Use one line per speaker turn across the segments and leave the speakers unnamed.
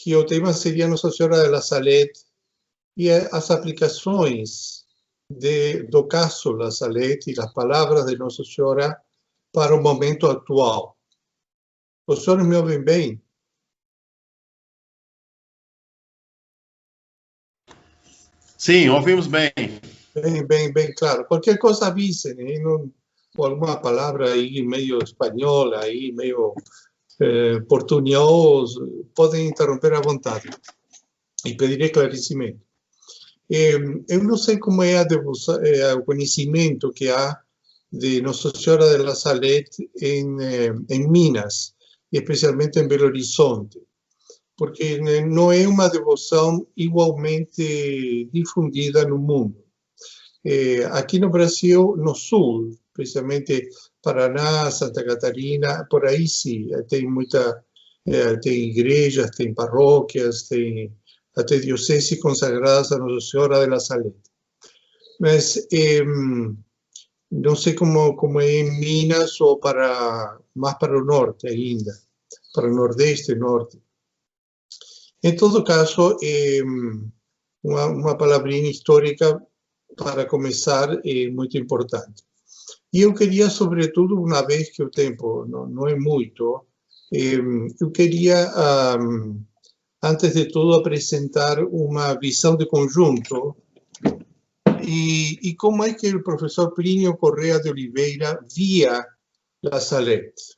que o tema seria Nossa Senhora de La Salette e as aplicações do caso La Salette e as palavras de Nossa Senhora para o momento atual. Os senhores me ouvem bem?
Sim, ouvimos bem.
Bem claro. Qualquer coisa avisem, ou alguma palavra aí meio espanhola, aí meio portunhol, podem interromper à vontade e pedir esclarecimento. Eu não sei como é o conhecimento que há de Nossa Senhora de La Salette em Minas, e especialmente em Belo Horizonte, porque não é uma devoção igualmente difundida no mundo. Aqui no Brasil, no sul, especialmente Paraná, Santa Catarina, por aí sim, tem tem igrejas, tem paróquias, tem até dioceses consagradas a Nossa Senhora de La Salette. Mas não sei como é em Minas ou mais para o norte ainda, para o nordeste e norte. Em todo caso, uma palavrinha histórica para começar é muito importante. E eu queria, sobretudo, uma vez que o tempo não é muito, eu queria, antes de tudo, apresentar uma visão de conjunto e como é que o professor Plínio Correa de Oliveira via La Salette.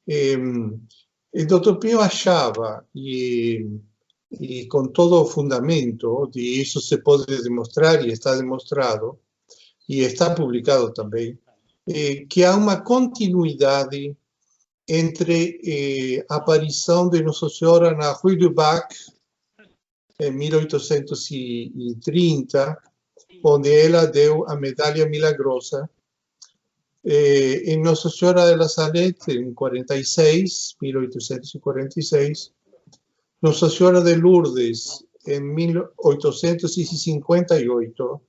O Dr. Pio achava, e com todo o fundamento, e isso se pode demonstrar e está demonstrado, e está publicado também, que há uma continuidade entre a aparição de Nossa Senhora na Rue du Bac, em 1830, onde ela deu a medalha milagrosa, em Nossa Senhora de La Salette, em 1846, Nossa Senhora de Lourdes, em 1858,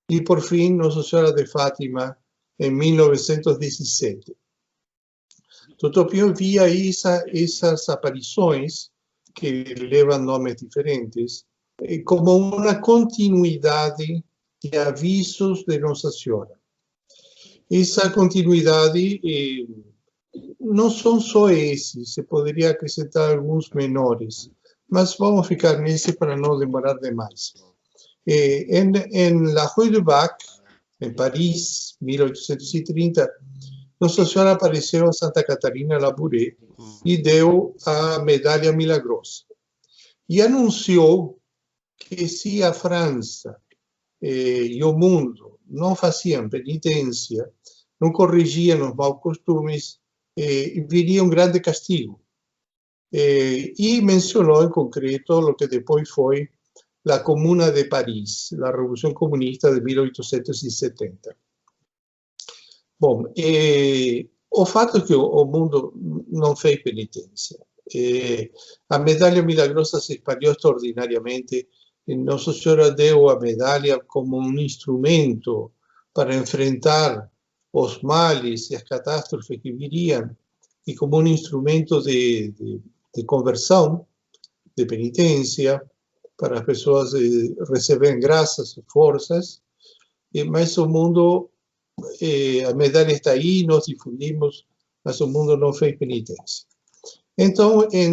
e, por fim, Nossa Senhora de Fátima, em 1917. Dr. Pio via essas aparições, que levam nomes diferentes, como uma continuidade de avisos de Nossa Senhora. Essa continuidade não são só esses, se poderia acrescentar alguns menores, mas vamos ficar nesse para não demorar demais. En la Rue du Bac, en París, 1830, Nossa Senhora apareceu a Santa Catarina Labouré e deu a medalha milagrosa. E anunciou que se a França e o mundo não faziam penitência, não corrigiam os maus costumes, viria um grande castigo. E mencionou em concreto o que depois foi a Comuna de Paris, a Revolução Comunista de 1870. Bom, o fato é que o mundo não fez penitência. A medalha milagrosa se espalhou extraordinariamente. Nossa Senhora deu a medalha como um instrumento para enfrentar os males e as catástrofes que viriam, e como um instrumento de conversão, de penitência, para as pessoas receberem graças e forças, mas o mundo, a medalha está aí, nós difundimos, mas o mundo não fez penitência. Então, em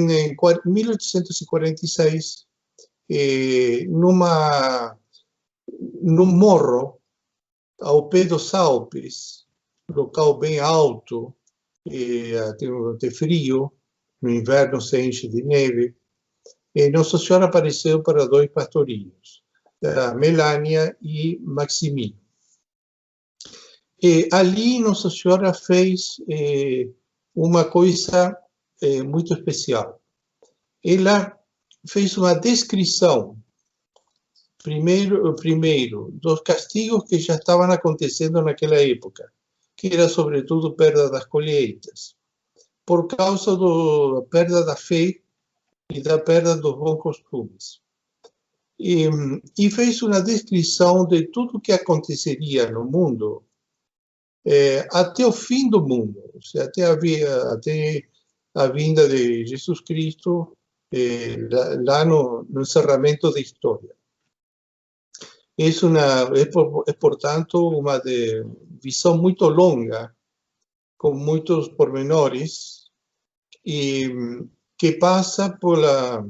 1846, num morro, ao pé dos Alpes, local bem alto, tem frio, no inverno se enche de neve, Nossa Senhora apareceu para dois pastorinhos, Melânia e Maximino. Ali Nossa Senhora fez uma coisa muito especial. Ela fez uma descrição, primeiro, dos castigos que já estavam acontecendo naquela época, que era sobretudo perda das colheitas, por causa da perda da fé e da perda dos bons costumes. E fez uma descrição de tudo o que aconteceria no mundo até o fim do mundo, ou seja, até a vinda de Jesus Cristo, lá no encerramento da história. Portanto, uma visão muito longa, com muitos pormenores, e que passa pela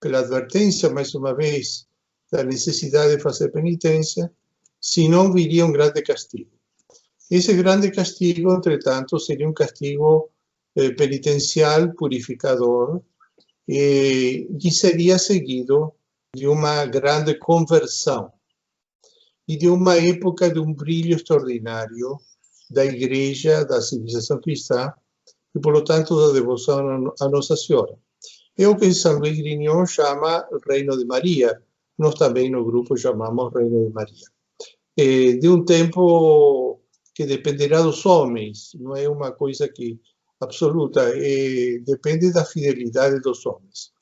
advertência, mais uma vez, da necessidade de fazer penitência, senão viria um grande castigo. Esse grande castigo, entretanto, seria um castigo penitencial, purificador, e seria seguido de uma grande conversão e de uma época de um brilho extraordinário da Igreja, da civilização cristã, e, portanto, da devoção a Nossa Senhora. É o que São Luís Grignon chama Reino de Maria. Nós também no grupo chamamos Reino de Maria. De um tempo que dependerá dos homens, não é uma coisa que absoluta, depende da fidelidade dos homens.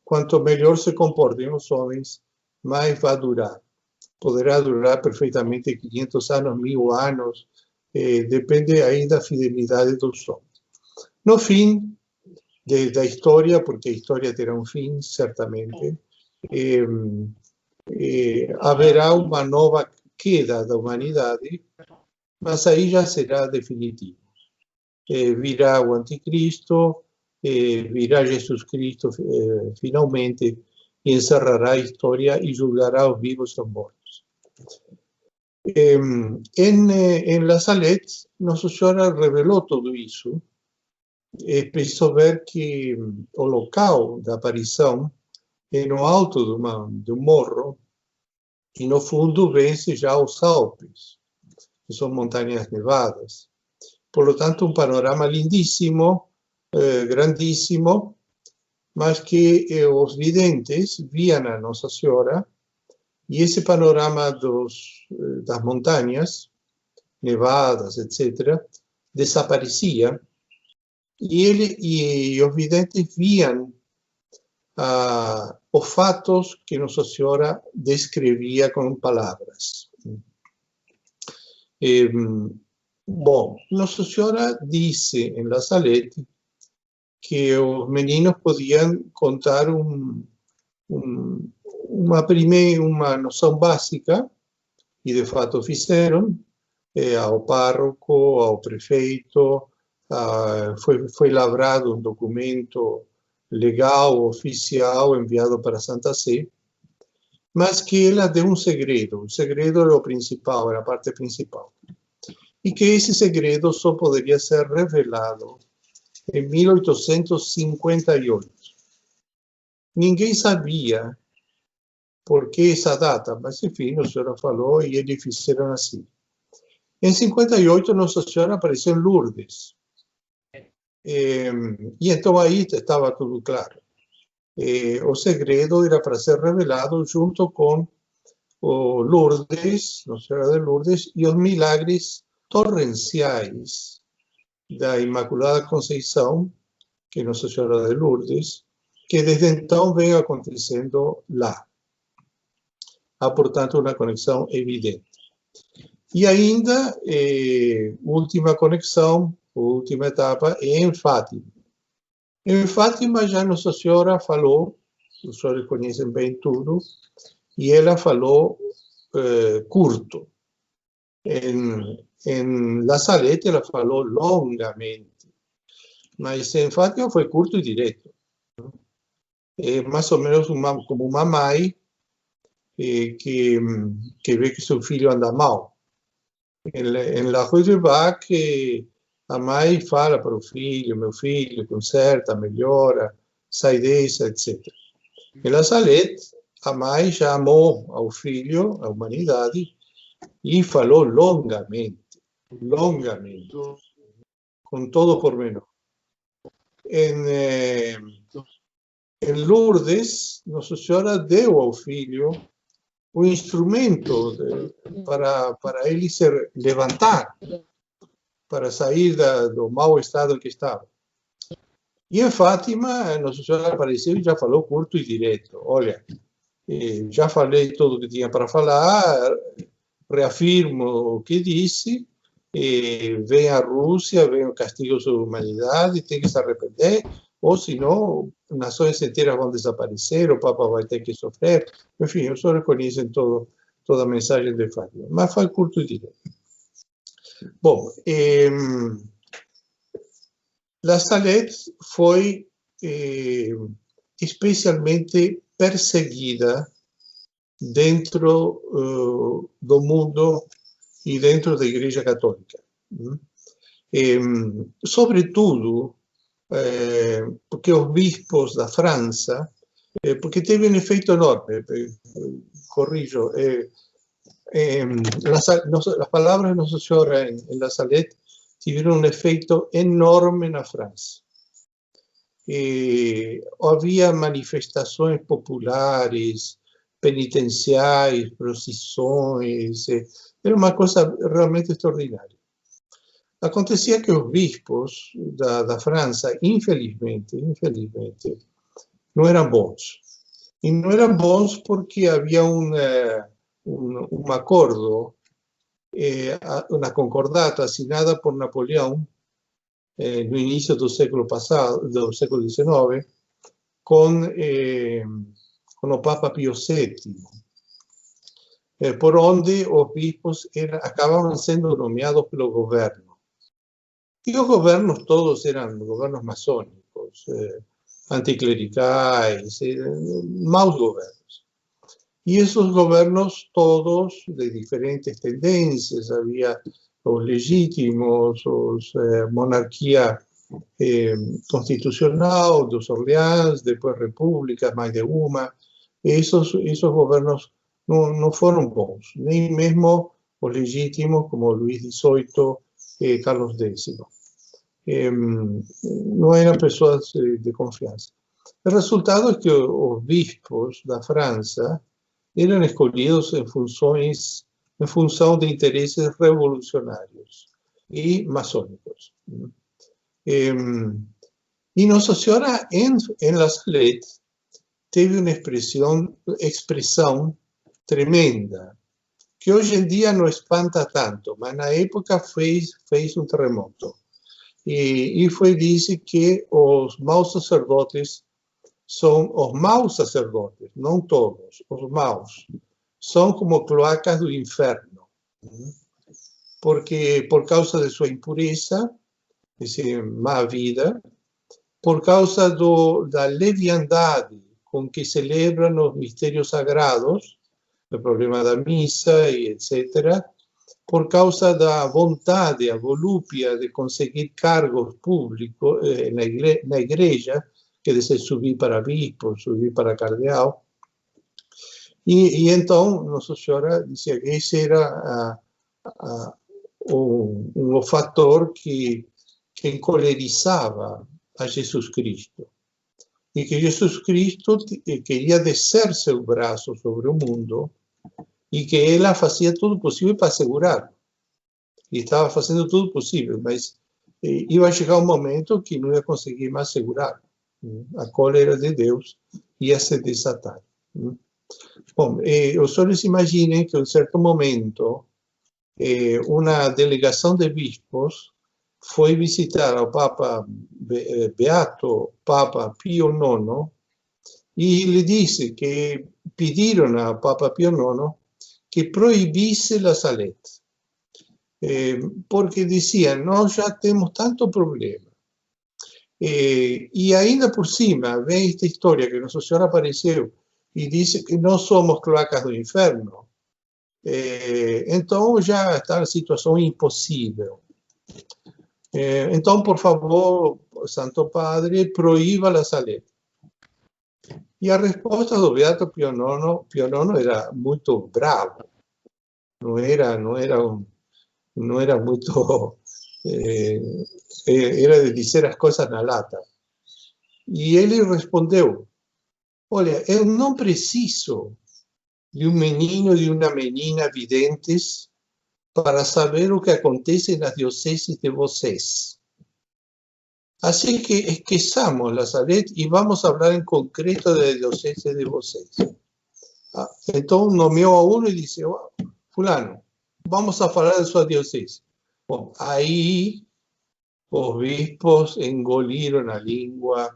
Quanto melhor se comportem os homens, mais vai durar. Poderá durar perfeitamente 500 anos, 1000 anos, depende aí da fidelidade dos homens. No fim da história, porque a história terá um fim, certamente, haverá uma nova queda da humanidade, mas aí já será definitivo. Virá o anticristo, virá Jesus Cristo finalmente, e encerrará a história e julgará os vivos e os mortos. Em La Salette, Nossa Senhora revelou tudo isso. É preciso ver que o local da aparição é no alto de um morro, e no fundo vê-se já os Alpes, que são montanhas nevadas. Por lo tanto, um panorama lindíssimo, grandíssimo, mas que os videntes viam a Nossa Senhora, e esse panorama das montanhas nevadas, etc., desaparecia, e os videntes viam os fatos que Nossa Senhora descrevia com palavras. Bom, Nossa Senhora disse em La Salette que os meninos podiam contar uma noção básica, e de fato fizeram, ao pároco, ao prefeito, foi lavrado um documento legal, oficial, enviado para Santa Sé, mas que ela deu um segredo. O segredo era o principal, era a parte principal. E que esse segredo só poderia ser revelado em 1858. Ninguém sabia por que essa data, mas enfim, a senhora falou e eles fizeram assim. Em 58, Nossa Senhora apareceu em Lourdes. E então aí estava tudo claro. O segredo era para ser revelado junto com o Lourdes, Nossa Senhora de Lourdes, e os milagres torrenciais da Imaculada Conceição, que é Nossa Senhora de Lourdes, que desde então vem acontecendo lá. Há, portanto, uma conexão evidente. E ainda, última conexão, última etapa, é em Fátima. Em Fátima já Nossa Senhora falou, os senhores conhecem bem tudo, e ela falou curto. Em La Salette ela falou longamente, mas em Fátima foi curto e direto. É mais ou menos como uma mãe que vê que seu filho anda mal. Em La Rue du Bac, a mãe fala para o filho, meu filho, conserta, melhora, sai dessa, etc. Em La Salette, a mãe chamou ao filho, a humanidade, e falou longamente, com todo pormenor. Em Lourdes, Nossa Senhora deu ao filho o instrumento para ele se levantar, para sair do mau estado em que estava. E em Fátima, Nossa Senhora apareceu e já falou curto e direto. Olha, já falei tudo o que tinha para falar, reafirmo o que disse, vem a Rússia, vem o castigo sobre a humanidade, tem que se arrepender, ou senão nações inteiras vão desaparecer, o Papa vai ter que sofrer. Enfim, os senhores conhecem toda a mensagem de Fátima, mas foi curto direto. Bom, La Salette foi especialmente perseguida dentro do mundo e dentro da Igreja Católica. Sobretudo porque os bispos da França, porque teve um efeito enorme, corrijo, las palabras de Nuestra Señora en La Salette tuvieron un efecto enorme en la Francia. Había manifestaciones populares, penitenciais, procissões, era uma coisa realmente extraordinária. Acontecia que os bispos da França, infelizmente, não eram bons. E não eram bons porque havia um acordo, uma concordata assinada por Napoleão no início do século passado, do século XIX, com o Papa Pio VII, por onde os bispos acabavam sendo nomeados pelo governo. E os governos todos eram governos maçônicos, anticlericais, maus governos. E esses governos todos de diferentes tendências, havia os legítimos, os monarquia constitucional dos Orleans, depois repúblicas, mais de uma. Esses governos não foram bons, nem mesmo os legítimos como Luís XVIII e Carlos X. Não eram pessoas de confiança. O resultado é que os bispos da França eram escolhidos em função de interesses revolucionários e maçônicos. E Nossa Senhora, em La Salette, teve uma expressão tremenda, que hoje em dia não espanta tanto, mas na época fez um terremoto. E foi dizer que os maus sacerdotes são os maus sacerdotes, não todos, os maus, são como cloacas do inferno, porque por causa de sua impureza, de sua má vida, por causa da leviandade com que celebram os mistérios sagrados, o problema da missa e etc., por causa da vontade, a volúpia de conseguir cargos públicos na igreja, quer dizer, subir para bispo, subir para cardeal. E então, Nossa Senhora dizia que esse era um fator que encolerizava a Jesus Cristo. E que Jesus Cristo queria descer seu braço sobre o mundo e que ela fazia tudo possível para segurar. E estava fazendo tudo possível, mas ia chegar um momento que não ia conseguir mais segurar. A cólera de Deus ia se desatar. Bom, os senhores imaginem que, em certo momento, uma delegação de bispos foi visitar ao Papa Beato Papa Pio IX e lhe disse que pediram ao Papa Pio IX que proibisse La Salette, porque diziam, nós já temos tanto problema. E ainda por cima, vem esta história que Nossa Senhora apareceu e disse que nós somos cloacas do inferno. Então já está na situação impossível. Então, por favor, Santo Padre, proíba La Salette. E a resposta do Beato Pio IX era muito bravo. Não era muito... era de dizer as coisas na lata. E ele respondeu, olha, eu não preciso de um menino e de uma menina videntes para saber o que acontece nas dioceses de vocês. Assim que esqueçamos La Salette e vamos falar em concreto da diocese de vocês. Então nomeou a um e disse, fulano, vamos a falar de sua diocese. Bom, aí os bispos engoliram a língua,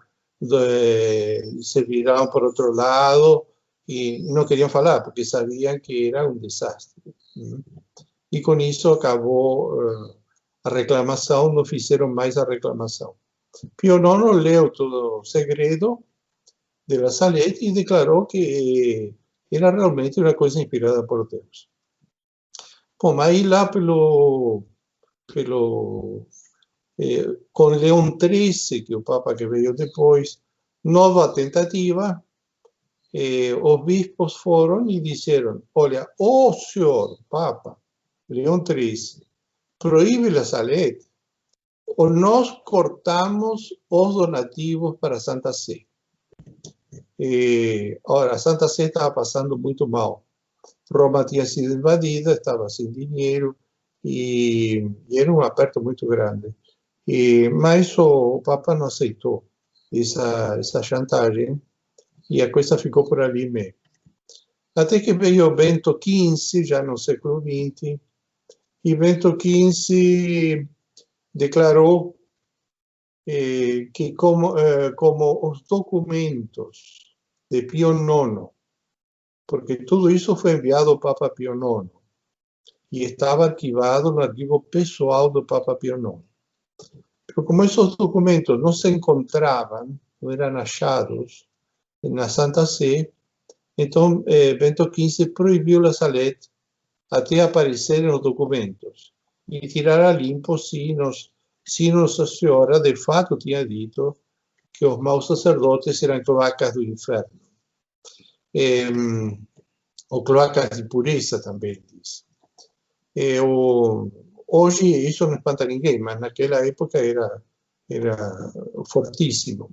se viraram para outro lado e não queriam falar, porque sabiam que era um desastre. E com isso acabou a reclamação, não fizeram mais a reclamação. Pio IX leu todo o segredo de La Salette e declarou que era realmente uma coisa inspirada por Deus. Bom, aí lá com Leão XIII, que é o Papa que veio depois, nova tentativa, os bispos foram e disseram, olha, o senhor Papa Leão XIII proíbe La Salette, ou nós cortamos os donativos para a Santa Sé. Ora, a Santa Sé estava passando muito mal. Roma tinha sido invadida, estava sem dinheiro e era um aperto muito grande. Mas o Papa não aceitou essa chantagem e a coisa ficou por ali mesmo. Até que veio Bento XV, já no século XX, e Bento XV declarou que como os documentos de Pío IX, porque tudo isso foi enviado ao Papa Pío IX e estava arquivado no arquivo pessoal do Papa Pío IX. Pero como esos documentos no se encontraban, no eran hallados en la Santa Sé, entonces Bento XV prohibió La Salette até aparecer en los documentos y tirar a limpo si Nossa Senhora de fato tinha dito que os maus sacerdotes eram cloacas do inferno. Ou cloacas de pureza também diz. Hoje isso não espanta ninguém, mas naquela época era fortíssimo.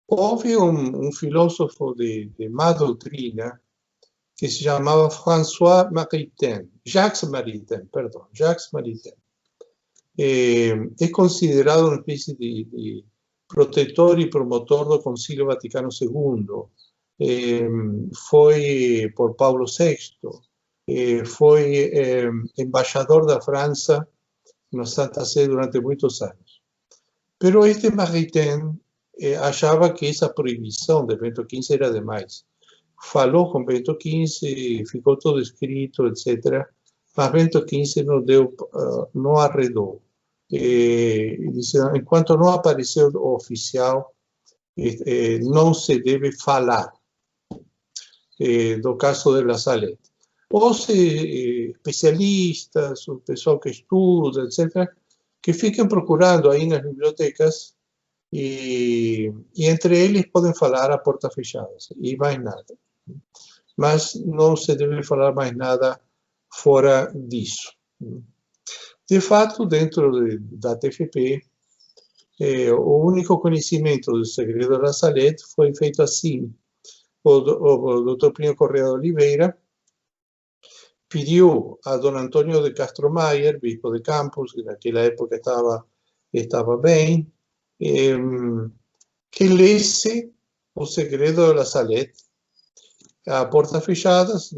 Houve um filósofo de má doutrina que se chamava François Maritain, Jacques Maritain. É considerado uma espécie de protetor e promotor do Concílio Vaticano II. Foi por Paulo VI, foi embaixador da França na Santa Sé durante muitos anos. Pero este Maritain achava que essa proibição de Bento XV era demais. Falou com Bento XV, ficou todo escrito, etc. Mas Bento XV não arredou. Disse, enquanto não apareceu o oficial, não se deve falar do caso de La Salette. Os especialistas, o pessoal que estuda, etc., que fiquem procurando aí nas bibliotecas e entre eles podem falar a portas fechadas e mais nada. Mas não se deve falar mais nada fora disso. De fato, dentro da TFP, o único conhecimento do segredo de La Salette foi feito assim. O Dr. Plínio Correia de Oliveira pediu a Dom Antônio de Castro Maier, bispo de Campos, que naquela época estava bem, que lesse o segredo de La Salette a portas fechadas,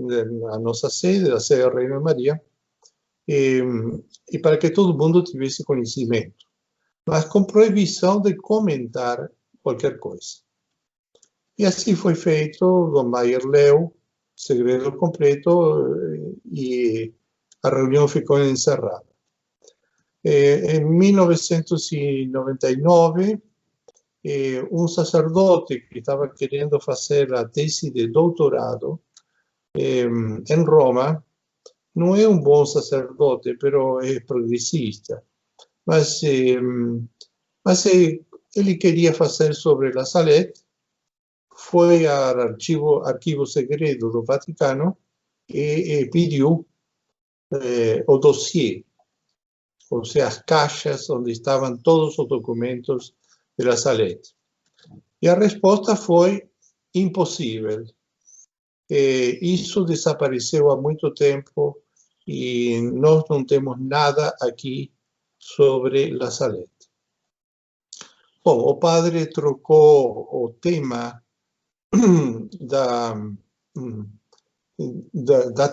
a nossa sede, a sede da Reina Maria, e para que todo mundo tivesse conhecimento, mas com proibição de comentar qualquer coisa. E assim foi feito. Dom Maier leu segredo completo e a reunião ficou encerrada. Em 1999, um sacerdote que estava querendo fazer a tese de doutorado em Roma, não é um bom sacerdote, mas é progressista, mas ele queria fazer sobre La Salette, foi ao arquivo segredo do Vaticano e pediu o dossiê, ou seja, as caixas onde estavam todos os documentos de La Salette. E a resposta foi impossível. Isso desapareceu há muito tempo e nós não temos nada aqui sobre La Salette. Bom, o padre trocou o tema da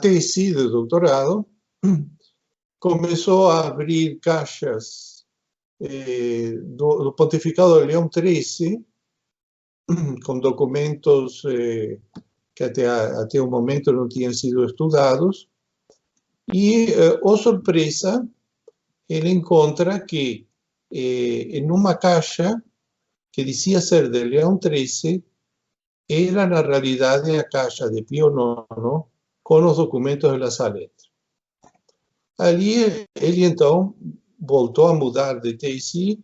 tese de doutorado, começou a abrir caixas do pontificado de Leão XIII, com documentos que até o momento não tinham sido estudados, e, oh surpresa, ele encontra que em uma caixa que dizia ser de Leão XIII, era na realidade a caixa de Pío IX com os documentos de La Salette. Ali ele então voltou a mudar de tese,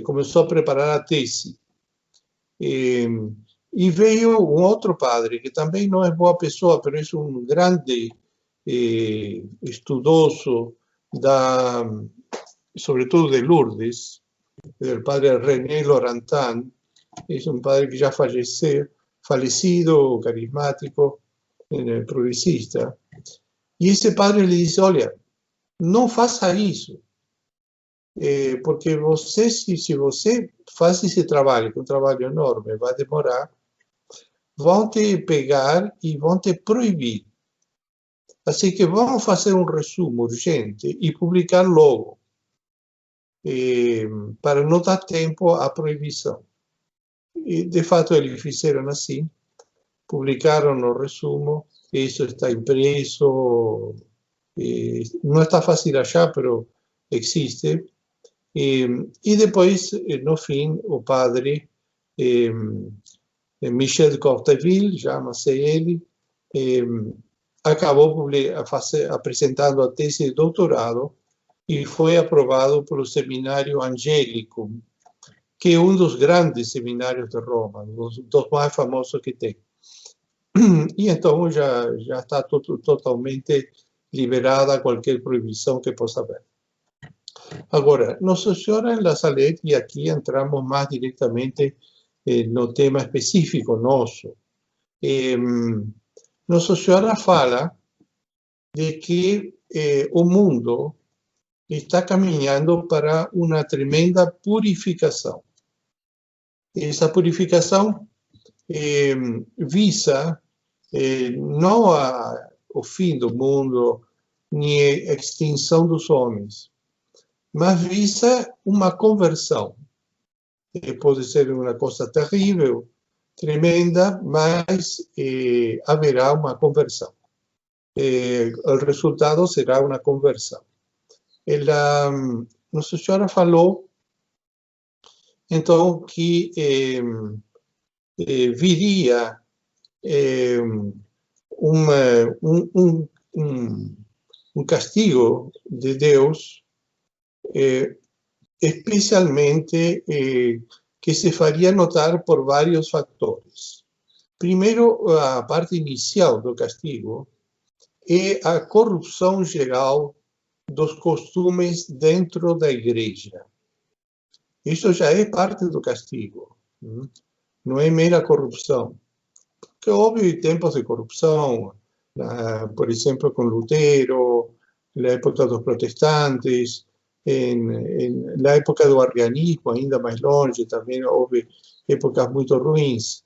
começou a preparar a tese. E veio um outro padre, que também não é boa pessoa, mas é um grande estudoso, sobretudo de Lourdes, o padre René Laurentin. É um padre que já falecido, carismático, progressista. E esse padre lhe disse: olha, não faça isso, porque você, se você faz esse trabalho, que é um trabalho enorme, vai demorar, vão te pegar e vão te proibir. Assim que vamos fazer um resumo urgente e publicar logo, para não dar tempo à proibição. E, de fato, eles fizeram assim, publicaram o resumo, isso está impreso, não está fácil achar, mas existe. E depois, no fim, o padre Michel de Courteville, chama-se ele, acabou apresentando a tese de doutorado e foi aprovado pelo Seminário Angélico, que é um dos grandes seminários de Roma, dos mais famosos que tem. E então já está totalmente liberada qualquer proibição que possa haver. Agora, Nossa Senhora em La Salette, e aqui entramos mais diretamente no tema específico nosso. Nossa Senhora fala de que o mundo está caminhando para uma tremenda purificação. Essa purificação visa não o fim do mundo, nem a extinção dos homens, mas visa uma conversão. Pode ser uma coisa terrível, tremenda, mas haverá uma conversão. O resultado será uma conversão. Nossa Senhora falou, então, que viria um castigo de Deus, especialmente que se faria notar por vários fatores. Primeiro, a parte inicial do castigo é a corrupção geral dos costumes dentro da igreja. Isso já é parte do castigo, não é mera corrupção. Porque houve tempos de corrupção, por exemplo, com Lutero, na época dos protestantes, na época do arrianismo, ainda mais longe, também houve épocas muito ruins.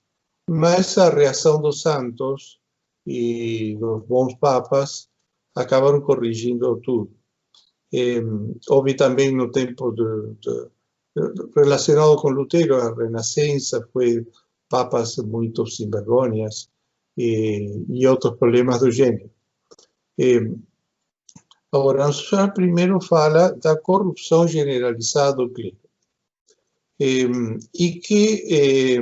Mas a reação dos santos e dos bons papas acabaram corrigindo tudo. Houve também no tempo relacionado com Lutero, a Renascença, foi papas muito sem vergonhas e outros problemas do gênero. Agora, a senhora primeiro fala da corrupção generalizada do clero. E que